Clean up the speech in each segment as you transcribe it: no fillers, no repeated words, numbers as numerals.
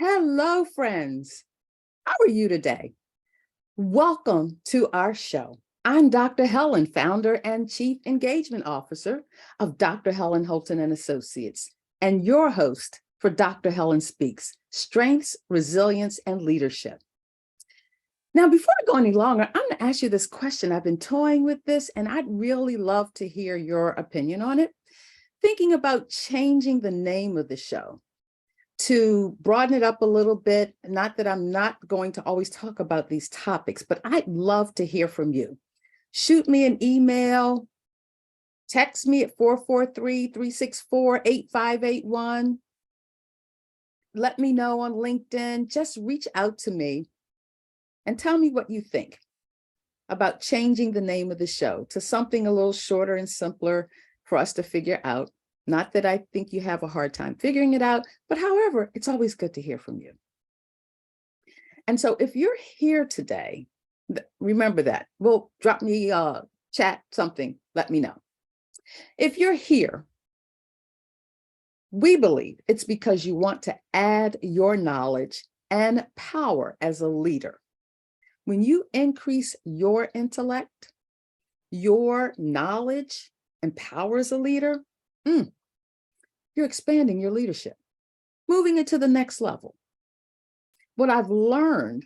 Hello, friends. How are you today? Welcome to our show. I'm Dr. Helen, founder and chief engagement officer of Dr. Helen Holton and Associates, and your host for Dr. Helen Speaks, Strengths, Resilience, and Leadership. Now, before I go any longer, I'm going to ask you this question. I've been toying with this, and I'd really love to hear your opinion on it. Thinking about changing the name of the show to broaden it up a little bit. Not that I'm not going to always talk about these topics, but I'd love to hear from you. Shoot me an email, text me at 443-364-8581. Let me know on LinkedIn. Just reach out to me and tell me what you think about changing the name of the show to something a little shorter and simpler for us to figure out. Not that I think you have a hard time figuring it out, but however, it's always good to hear from you. And so if you're here today, remember that. Well, drop me a chat, something, let me know. If you're here, we believe it's because you want to add your knowledge and power as a leader. When you increase your intellect, your knowledge, and power as a leader, you're expanding your leadership, moving it to the next level. What I've learned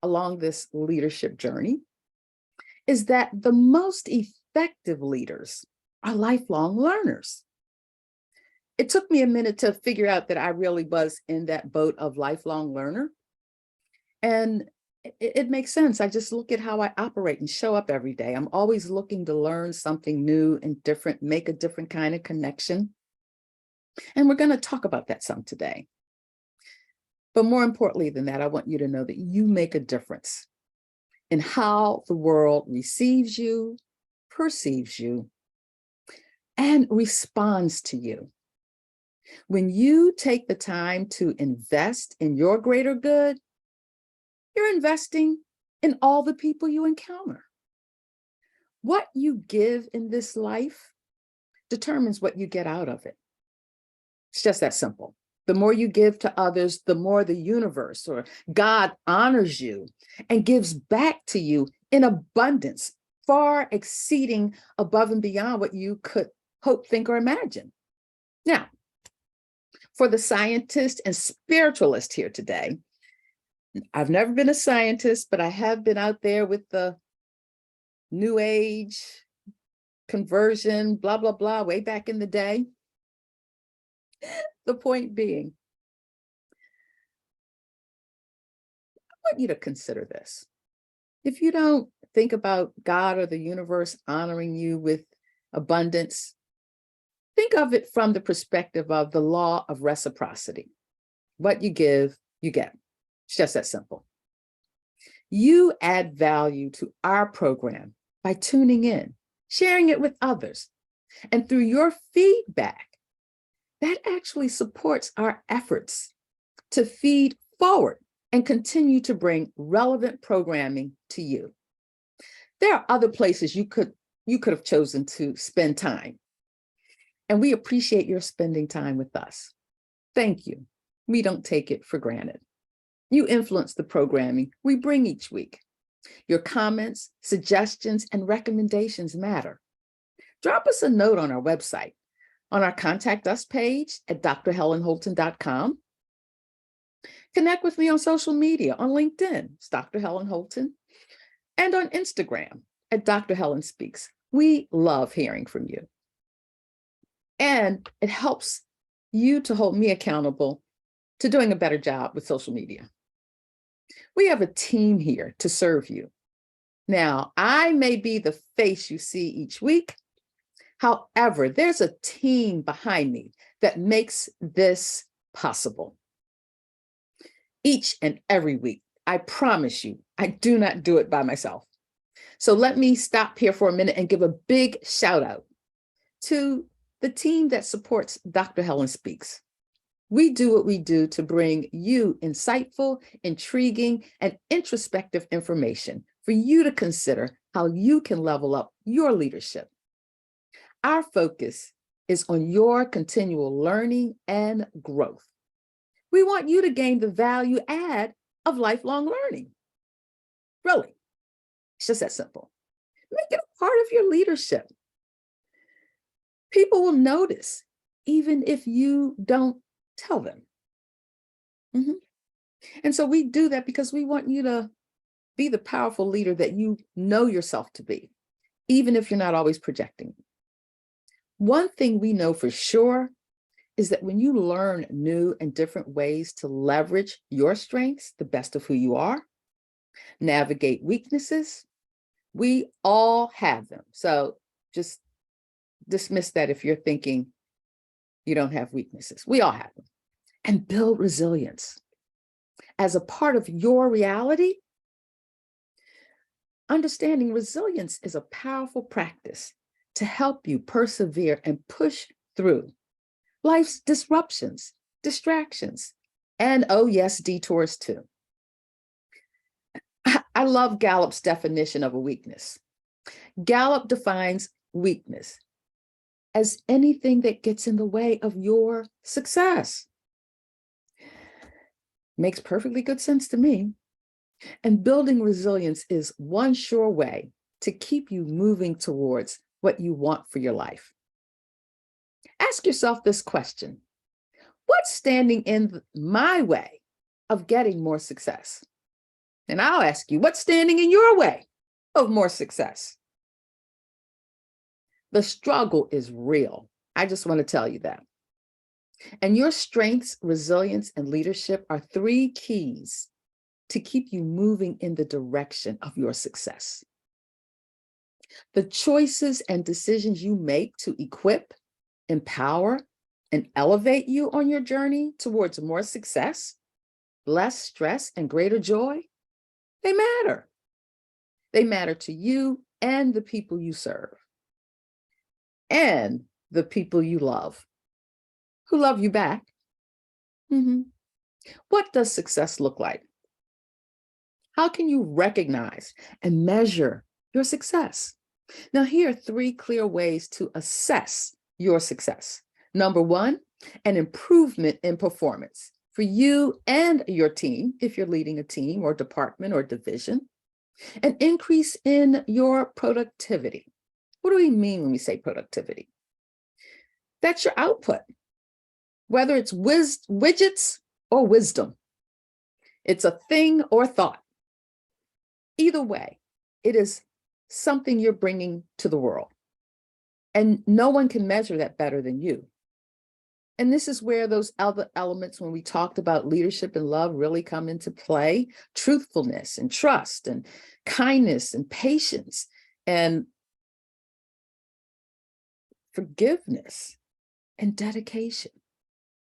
along this leadership journey is that the most effective leaders are lifelong learners. It took me a minute to figure out that I really was in that boat of lifelong learner. And it makes sense. I just look at how I operate and show up every day. I'm always looking to learn something new and different, make a different kind of connection. And we're going to talk about that some today. But more importantly than that, I want you to know that you make a difference in how the world receives you, perceives you, and responds to you. When you take the time to invest in your greater good, you're investing in all the people you encounter. What you give in this life determines what you get out of it. It's just that simple. The more you give to others, the more the universe or God honors you and gives back to you in abundance, far exceeding above and beyond what you could hope, think, or imagine. Now, for the scientist and spiritualist here today, I've never been a scientist, but I have been out there with the New Age conversion, blah, blah, blah, way back in the day. The point being, I want you to consider this. If you don't think about God or the universe honoring you with abundance, think of it from the perspective of the law of reciprocity. What you give, you get. It's just that simple. You add value to our program by tuning in, sharing it with others, and through your feedback, that actually supports our efforts to feed forward and continue to bring relevant programming to you. There are other places you could have chosen to spend time, and we appreciate your spending time with us. Thank you. We don't take it for granted. You influence the programming we bring each week. Your comments, suggestions, and recommendations matter. Drop us a note on our website, on our Contact Us page at drhelenholton.com. Connect with me on social media, on LinkedIn, it's Dr. Helen Holton, and on Instagram at Dr. Helen Speaks. We love hearing from you. And it helps you to hold me accountable to doing a better job with social media. We have a team here to serve you. Now, I may be the face you see each week. However, there's a team behind me that makes this possible. Each and every week, I promise you, I do not do it by myself. So let me stop here for a minute and give a big shout out to the team that supports Dr. Helen Speaks. We do what we do to bring you insightful, intriguing, and introspective information for you to consider how you can level up your leadership. Our focus is on your continual learning and growth. We want you to gain the value add of lifelong learning. Really, it's just that simple. Make it a part of your leadership. People will notice, even if you don't tell them. Mhm. And so we do that because we want you to be the powerful leader that you know yourself to be, even if you're not always projecting. One thing we know for sure is that when you learn new and different ways to leverage your strengths, the best of who you are, navigate weaknesses, we all have them. So just dismiss that if you're thinking you don't have weaknesses. We all have them. And build resilience as a part of your reality. Understanding resilience is a powerful practice to help you persevere and push through life's disruptions, distractions, and oh yes, detours too. I love Gallup's definition of a weakness. Gallup defines weakness as anything that gets in the way of your success. Makes perfectly good sense to me. And building resilience is one sure way to keep you moving towards what you want for your life. Ask yourself this question: what's standing in my way of getting more success? And I'll ask you, what's standing in your way of more success? The struggle is real. I just want to tell you that. And your strengths, resilience, and leadership are three keys to keep you moving in the direction of your success. The choices and decisions you make to equip, empower, and elevate you on your journey towards more success, less stress, and greater joy, they matter. They matter to you and the people you serve, and the people you love, who love you back. What does success look like? How can you recognize and measure your success? Now, here are three clear ways to assess your success. Number one, an improvement in performance for you and your team, if you're leading a team or department or division. An increase in your productivity. What do we mean when we say productivity? That's your output, whether it's widgets or wisdom. It's a thing or thought. Either way, it is something you're bringing to the world. And no one can measure that better than you. And this is where those other elements, when we talked about leadership and love, really come into play. Truthfulness and trust and kindness and patience and forgiveness and dedication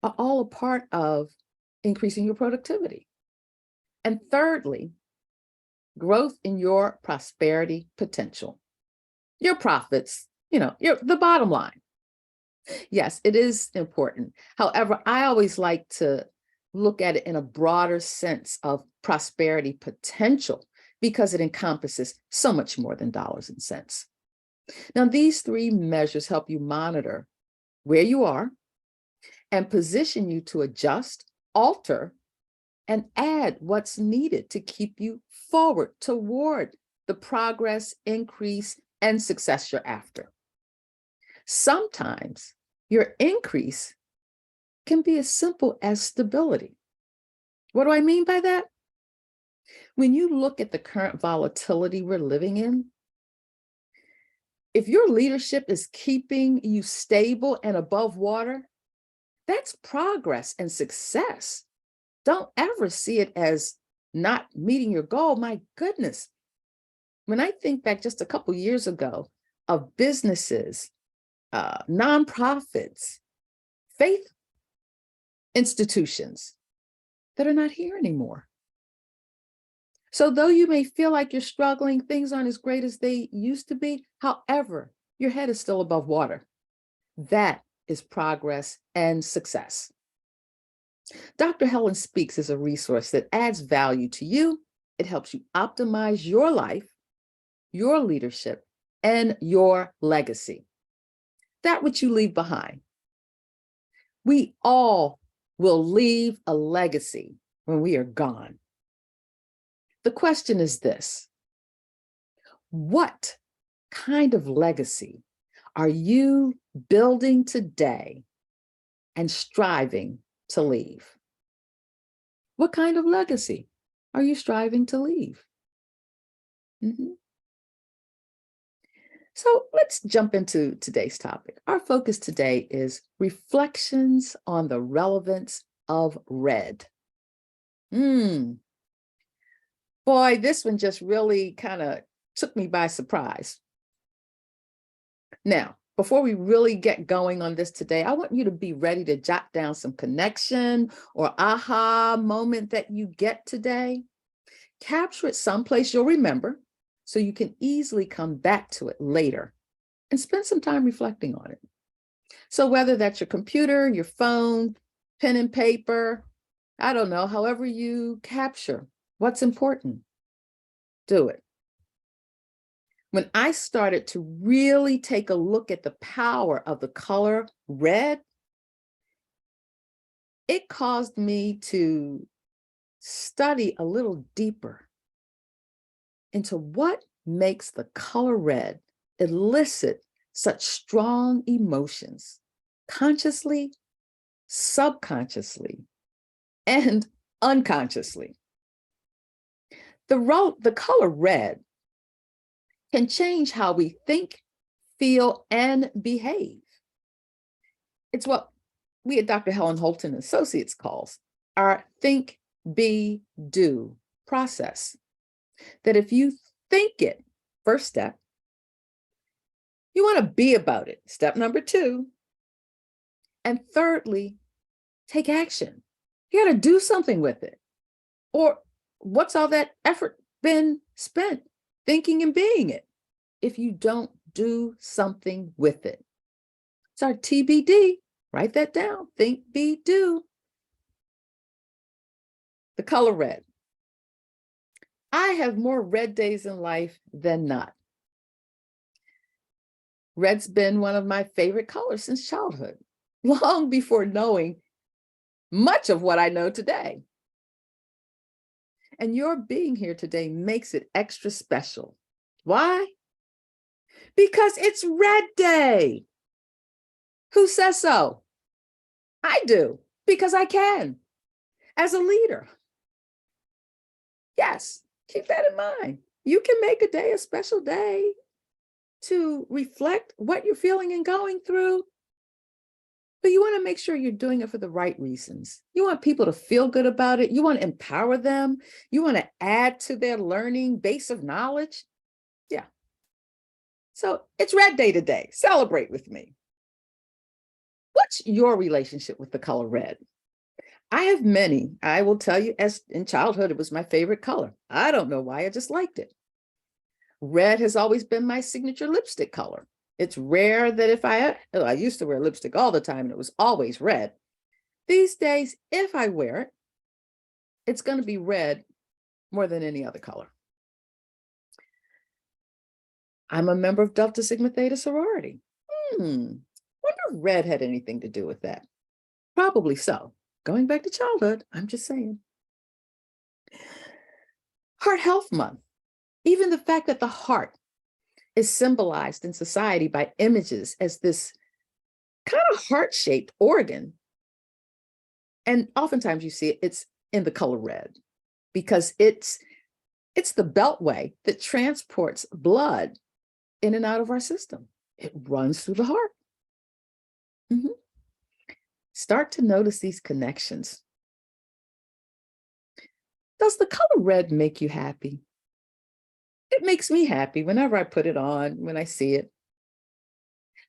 are all a part of increasing your productivity. And thirdly, growth in your prosperity potential, your profits, the bottom line. Yes, it is important. However, I always like to look at it in a broader sense of prosperity potential because it encompasses so much more than dollars and cents. Now, these three measures help you monitor where you are and position you to adjust, alter, and add what's needed to keep you forward toward the progress, increase, and success you're after. Sometimes your increase can be as simple as stability. What do I mean by that? When you look at the current volatility we're living in, if your leadership is keeping you stable and above water, that's progress and success. Don't ever see it as not meeting your goal. My goodness. When I think back just a couple years ago of businesses, nonprofits, faith institutions that are not here anymore. So though you may feel like you're struggling, things aren't as great as they used to be. However, your head is still above water. That is progress and success. Dr. Helen Speaks is a resource that adds value to you. It helps you optimize your life, your leadership, and your legacy. That which you leave behind. We all will leave a legacy when we are gone. The question is this: what kind of legacy are you building today and striving to leave? What kind of legacy are you striving to leave? So let's jump into today's topic. Our focus today is reflections on the relevance of red. Boy, this one just really kind of took me by surprise. Now, before we really get going on this today, I want you to be ready to jot down some connection or aha moment that you get today. Capture it someplace you'll remember so you can easily come back to it later and spend some time reflecting on it. So whether that's your computer, your phone, pen and paper, I don't know, however you capture what's important, do it. When I started to really take a look at the power of the color red, it caused me to study a little deeper into what makes the color red elicit such strong emotions, consciously, subconsciously, and unconsciously. The color red can change how we think, feel, and behave. It's what we at Dr. Helen Holton Associates calls our think, be, do process. That if you think it, first step, you want to be about it, step number 2. And thirdly, take action. You got to do something with it. Or what's all that effort been spent thinking and being it if you don't do something with it? It's our TBD. Write that down. Think, be, do. The color red. I have more red days in life than not. Red's been one of my favorite colors since childhood, long before knowing much of what I know today. And your being here today makes it extra special. Why? Because it's Red Day. Who says so? I do, because I can, as a leader. Yes, keep that in mind. You can make a day a special day to reflect what you're feeling and going through, but you want to make sure you're doing it for the right reasons. You want people to feel good about it. You want to empower them. You want to add to their learning base of knowledge. Yeah. So it's Red Day today. Celebrate with me. What's your relationship with the color red? I have many. I will tell you, as in childhood, it was my favorite color. I don't know why, I just liked it. Red has always been my signature lipstick color. It's rare that if I used to wear lipstick all the time and it was always red. These days, if I wear it, it's going to be red more than any other color. I'm a member of Delta Sigma Theta sorority. Wonder if red had anything to do with that. Probably so. Going back to childhood, I'm just saying. Heart Health Month. Even the fact that the heart is symbolized in society by images as this kind of heart-shaped organ. And oftentimes you see it's in the color red because it's the beltway that transports blood in and out of our system. It runs through the heart. Start to notice these connections. Does the color red make you happy? It makes me happy whenever I put it on, when I see it.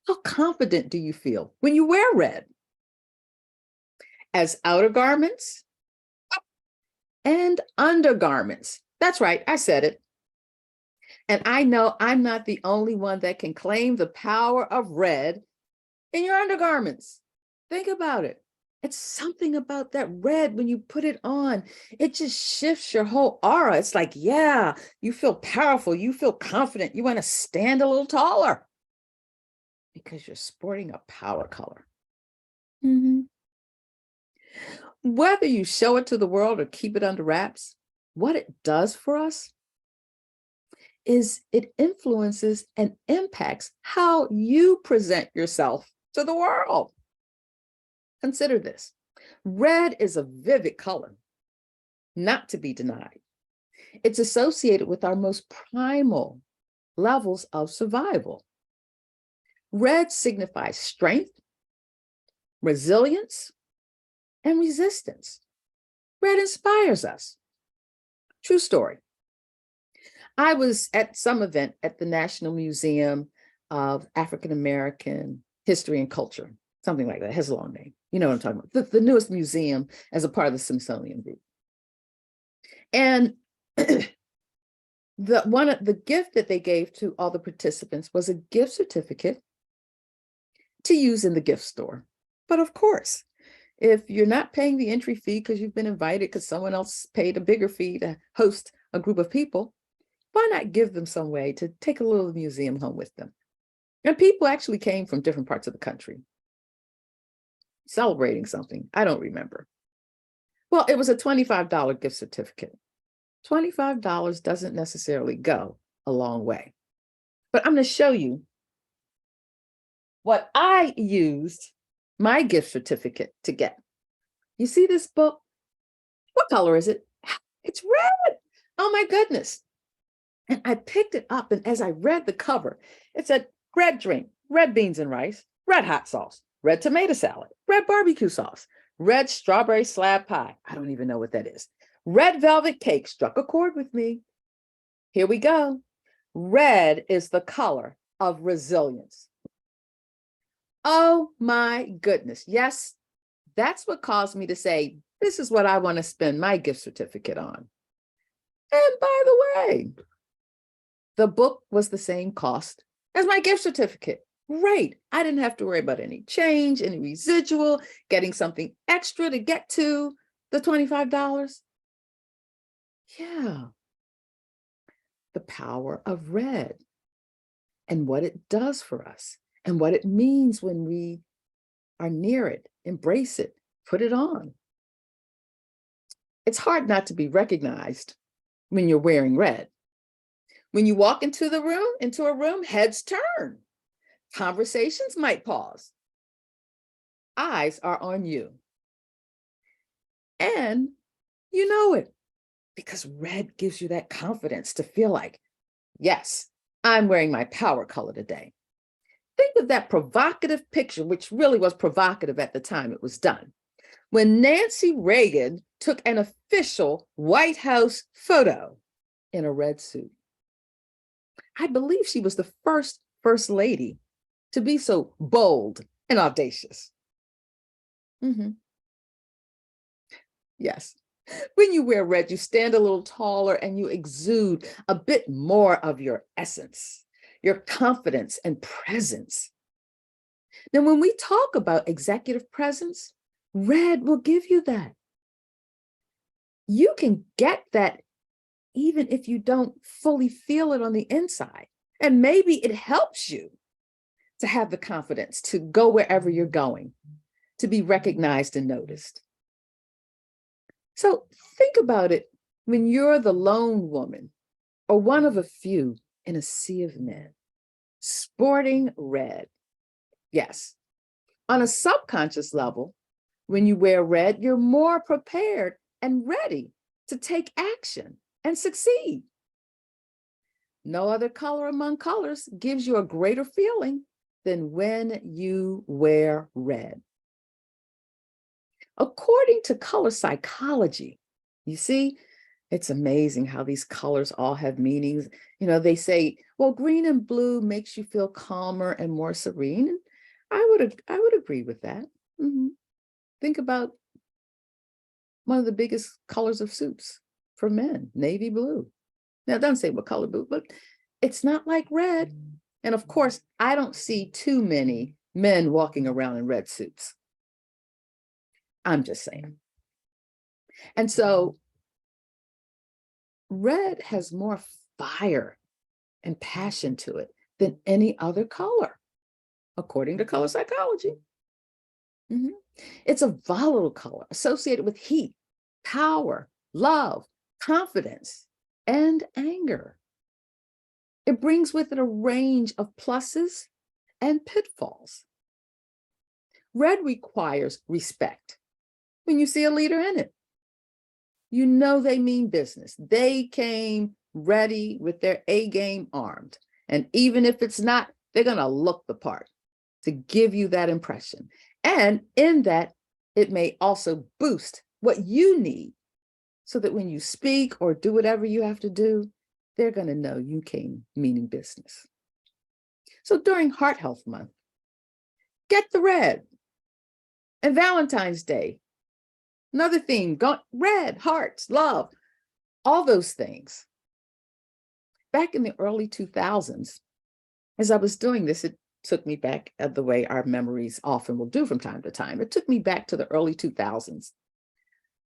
How confident do you feel when you wear red? As outer garments and undergarments. That's right, I said it. And I know I'm not the only one that can claim the power of red in your undergarments. Think about it. It's something about that red when you put it on. It just shifts your whole aura. It's like, yeah, you feel powerful. You feel confident. You want to stand a little taller because you're sporting a power color. Whether you show it to the world or keep it under wraps, what it does for us is it influences and impacts how you present yourself to the world. Consider this. Red is a vivid color, not to be denied. It's associated with our most primal levels of survival. Red signifies strength, resilience, and resistance. Red inspires us. True story. I was at some event at the National Museum of African American History and Culture, something like that. It has a long name. You know what I'm talking about. The newest museum as a part of the Smithsonian Group. And the gift that they gave to all the participants was a gift certificate to use in the gift store. But of course, if you're not paying the entry fee because you've been invited because someone else paid a bigger fee to host a group of people, why not give them some way to take a little museum home with them? And people actually came from different parts of the country celebrating something. I don't remember. Well, it was a $25 gift certificate. $25 doesn't necessarily go a long way. But I'm going to show you what I used my gift certificate to get. You see this book? What color is it? It's red. Oh my goodness. And I picked it up, and as I read the cover, it said red drink, red beans and rice, red hot sauce, red tomato salad, red barbecue sauce, red strawberry slab pie. I don't even know what that is. Red velvet cake struck a chord with me. Here we go. Red is the color of resilience. Oh my goodness. Yes, that's what caused me to say, this is what I want to spend my gift certificate on. And by the way, the book was the same cost as my gift certificate. Great. I didn't have to worry about any change, any residual, getting something extra to get to the $25. Yeah. The power of red and what it does for us and what it means when we are near it, embrace it, put it on. It's hard not to be recognized when you're wearing red. When you walk into a room, heads turn. Conversations might pause. Eyes are on you. And you know it because red gives you that confidence to feel like, yes, I'm wearing my power color today. Think of that provocative picture, which really was provocative at the time it was done, when Nancy Reagan took an official White House photo in a red suit. I believe she was the first lady to be so bold and audacious. Yes. When you wear red, you stand a little taller and you exude a bit more of your essence, your confidence and presence. Now, when we talk about executive presence, red will give you that. You can get that even if you don't fully feel it on the inside. And maybe it helps you to have the confidence to go wherever you're going, to be recognized and noticed. So think about it when you're the lone woman or one of a few in a sea of men, sporting red. Yes, on a subconscious level, when you wear red, you're more prepared and ready to take action and succeed. No other color among colors gives you a greater feeling than when you wear red. According to color psychology, you see, it's amazing how these colors all have meanings. You know, they say, well, green and blue makes you feel calmer and more serene. And I would agree with that. Think about one of the biggest colors of suits for men, navy blue. Now, it doesn't say what color blue, but it's not like red. And of course, I don't see too many men walking around in red suits. I'm just saying. And so red has more fire and passion to it than any other color, according to color psychology. Mhm. It's a volatile color associated with heat, power, love, confidence, and anger. It brings with it a range of pluses and pitfalls. Red requires respect. When you see a leader in it, you know they mean business. They came ready with their A game armed. And even if it's not, they're going to look the part to give you that impression. And in that, it may also boost what you need so that when you speak or do whatever you have to do, they're going to know you came meaning business. So during Heart Health Month, get the red. And Valentine's Day, another theme, red, hearts, love, all those things. Back in the early 2000s, as I was doing this, it took me back the way our memories often will do from time to time. It took me back to the early 2000s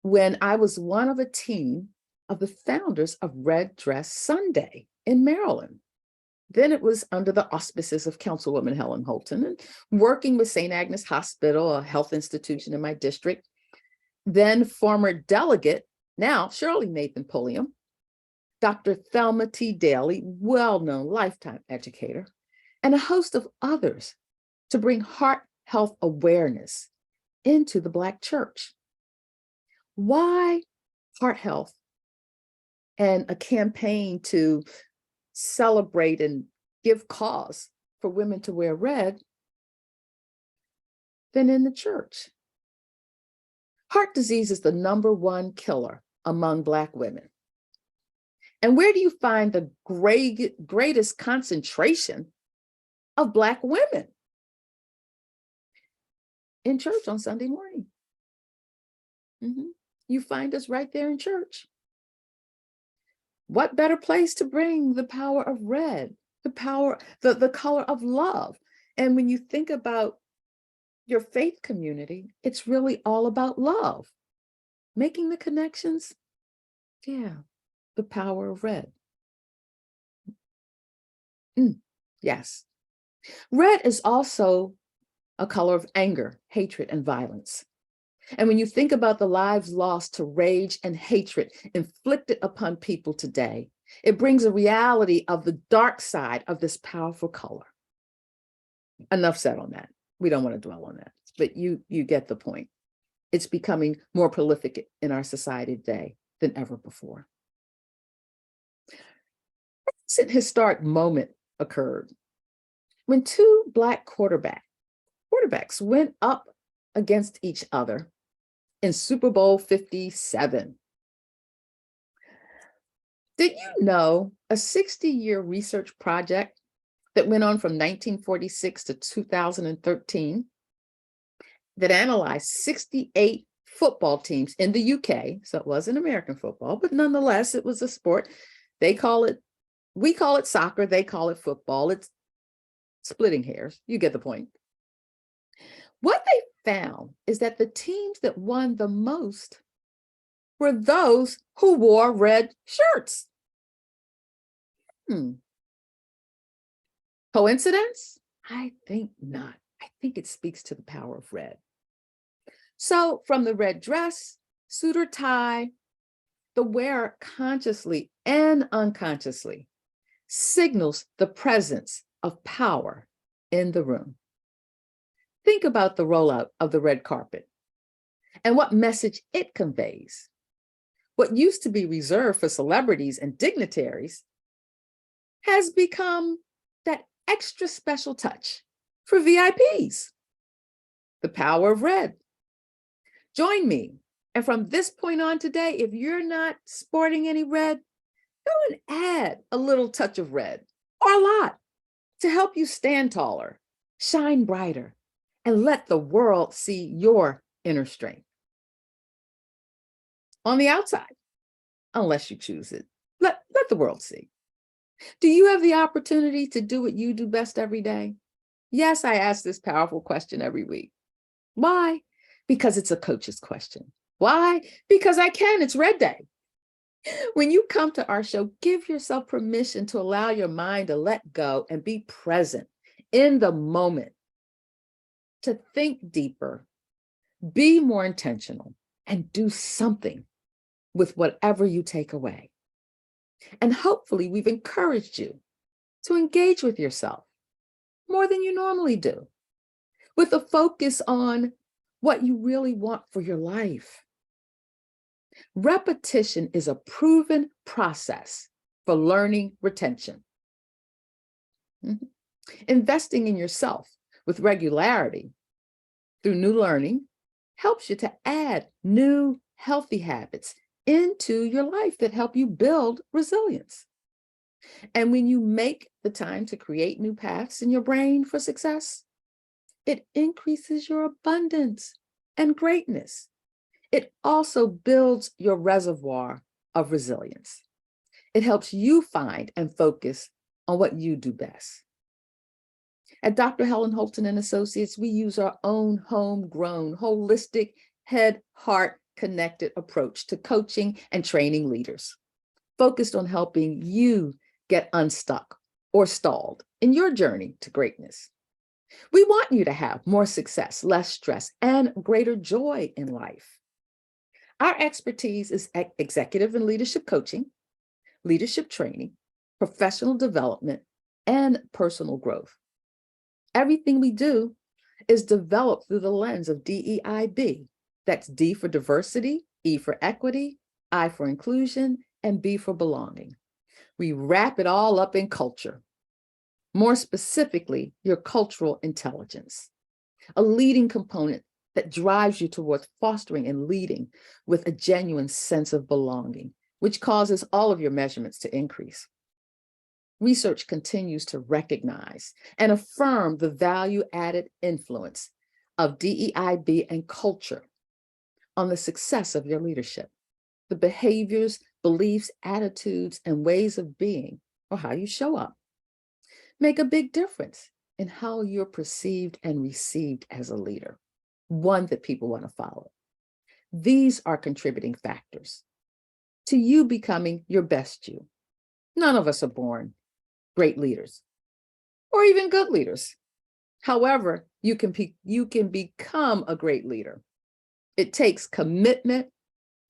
when I was one of a team of the founders of Red Dress Sunday in Maryland. Then it was under the auspices of Councilwoman Helen Holton and working with St. Agnes Hospital, a health institution in my district. Then former delegate, now Shirley Nathan Pulliam, Dr. Thelma T. Daly, well-known lifetime educator, and a host of others to bring heart health awareness into the Black church. Why heart health and a campaign to celebrate and give cause for women to wear red than in the church? Heart disease is the #1 killer among Black women. And where do you find the greatest concentration of Black women? In church on Sunday morning. You find us right there in church. What better place to bring the power of red, the power, the color of love? And when you think about your faith community, it's really all about love. Making the connections, yeah, the power of red. Yes. Red is also a color of anger, hatred, and violence. And when you think about the lives lost to rage and hatred inflicted upon people today, it brings a reality of the dark side of this powerful color. Enough said on that. We don't want to dwell on that, but you get the point. It's becoming more prolific in our society today than ever before. A recent historic moment occurred when two Black quarterbacks went up against each other in Super Bowl 57. Did you know a 60-year research project that went on from 1946 to 2013 that analyzed 68 football teams in the UK? So it wasn't American football, but nonetheless, it was a sport. We call it soccer, they call it football. It's splitting hairs. You get the point. What they found is that the teams that won the most were those who wore red shirts. Coincidence? I think not. I think it speaks to the power of red. So from the red dress, suit or tie, the wearer consciously and unconsciously signals the presence of power in the room. Think about the rollout of the red carpet and what message it conveys. What used to be reserved for celebrities and dignitaries has become that extra special touch for VIPs. The power of red. Join me. And from this point on today, if you're not sporting any red, go and add a little touch of red or a lot to help you stand taller, shine brighter, and let the world see your inner strength. On the outside, unless you choose it, let the world see. Do you have the opportunity to do what you do best every day? Yes, I ask this powerful question every week. Why? Because it's a coach's question. Why? Because I can. It's Red Day. When you come to our show, give yourself permission to allow your mind to let go and be present in the moment, to think deeper, Be more intentional and do something with whatever you take away. And hopefully we've encouraged you to engage with yourself more than you normally do, with a focus on what you really want for your life. Repetition is a proven process for learning retention. Investing in yourself with regularity through new learning helps you to add new healthy habits into your life that help you build resilience. And when you make the time to create new paths in your brain for success, it increases your abundance and greatness. It also builds your reservoir of resilience. It helps you find and focus on what you do best. At Dr. Helen Holton and Associates, we use our own homegrown, holistic, head-heart connected approach to coaching and training leaders, focused on helping you get unstuck or stalled in your journey to greatness. We want you to have more success, less stress, and greater joy in life. Our expertise is executive and leadership coaching, leadership training, professional development, and personal growth. Everything we do is developed through the lens of DEIB. That's D for diversity, E for equity, I for inclusion, and B for belonging. We wrap it all up in culture. More specifically, your cultural intelligence, a leading component that drives you towards fostering and leading with a genuine sense of belonging, which causes all of your measurements to increase. Research continues to recognize and affirm the value-added influence of DEIB and culture on the success of your leadership. The behaviors, beliefs, attitudes, and ways of being, or how you show up, make a big difference in how you're perceived and received as a leader, one that people want to follow. These are contributing factors to you becoming your best you. None of us are born great leaders or even good leaders. However, you can become a great leader. It takes commitment,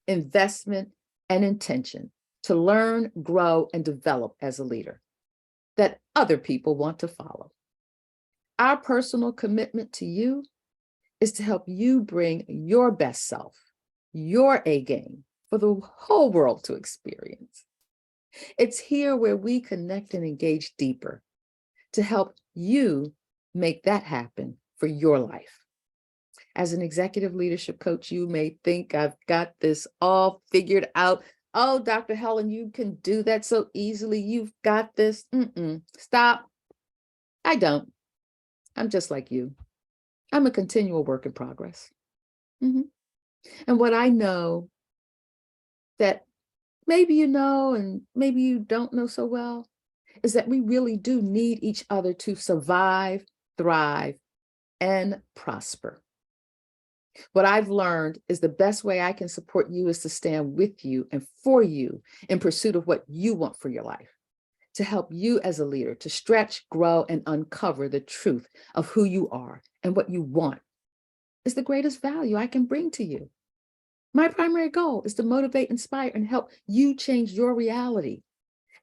investment, and intention to learn, grow, and develop as a leader that other people want to follow. Our personal commitment to you is to help you bring your best self, your A game, for the whole world to experience. It's here where we connect and engage deeper to help you make that happen for your life. As an executive leadership coach, you may think I've got this all figured out. Oh, Dr. Helen, you can do that so easily. You've got this. Stop. I don't. I'm just like you. I'm a continual work in progress. And what I know that maybe you know and maybe you don't know so well is that we really do need each other to survive, thrive, and prosper. What I've learned is the best way I can support you is to stand with you and for you in pursuit of what you want for your life, to help you as a leader to stretch, grow, and uncover the truth of who you are and what you want is the greatest value I can bring to you. My primary goal is to motivate, inspire, and help you change your reality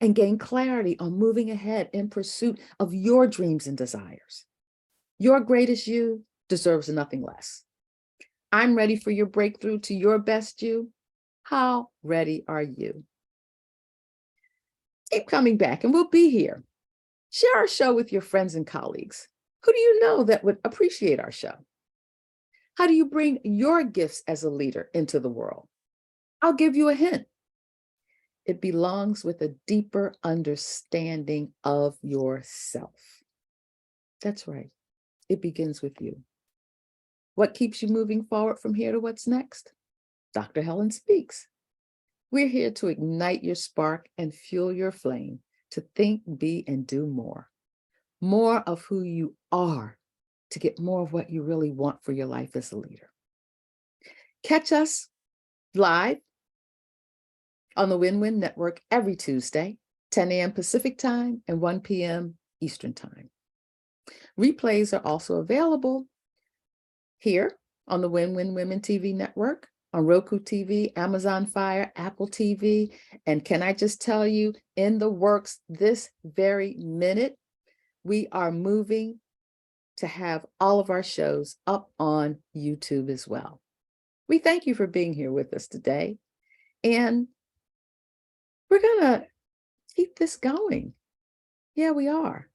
and gain clarity on moving ahead in pursuit of your dreams and desires. Your greatest you deserves nothing less. I'm ready for your breakthrough to your best you. How ready are you? Keep coming back and we'll be here. Share our show with your friends and colleagues. Who do you know that would appreciate our show? How do you bring your gifts as a leader into the world? I'll give you a hint. It belongs with a deeper understanding of yourself. That's right. It begins with you. What keeps you moving forward from here to what's next? Dr. Helen Speaks. We're here to ignite your spark and fuel your flame to think, be, and do more. More of who you are to get more of what you really want for your life as a leader. Catch us live on the Win-Win Network every Tuesday, 10 a.m. Pacific time and 1 p.m. Eastern time. Replays are also available here on the Win Win Women TV network, on Roku TV, Amazon Fire, Apple TV. And can I just tell you, in the works this very minute, we are moving to have all of our shows up on YouTube as well. We thank you for being here with us today. And we're going to keep this going. Yeah, we are.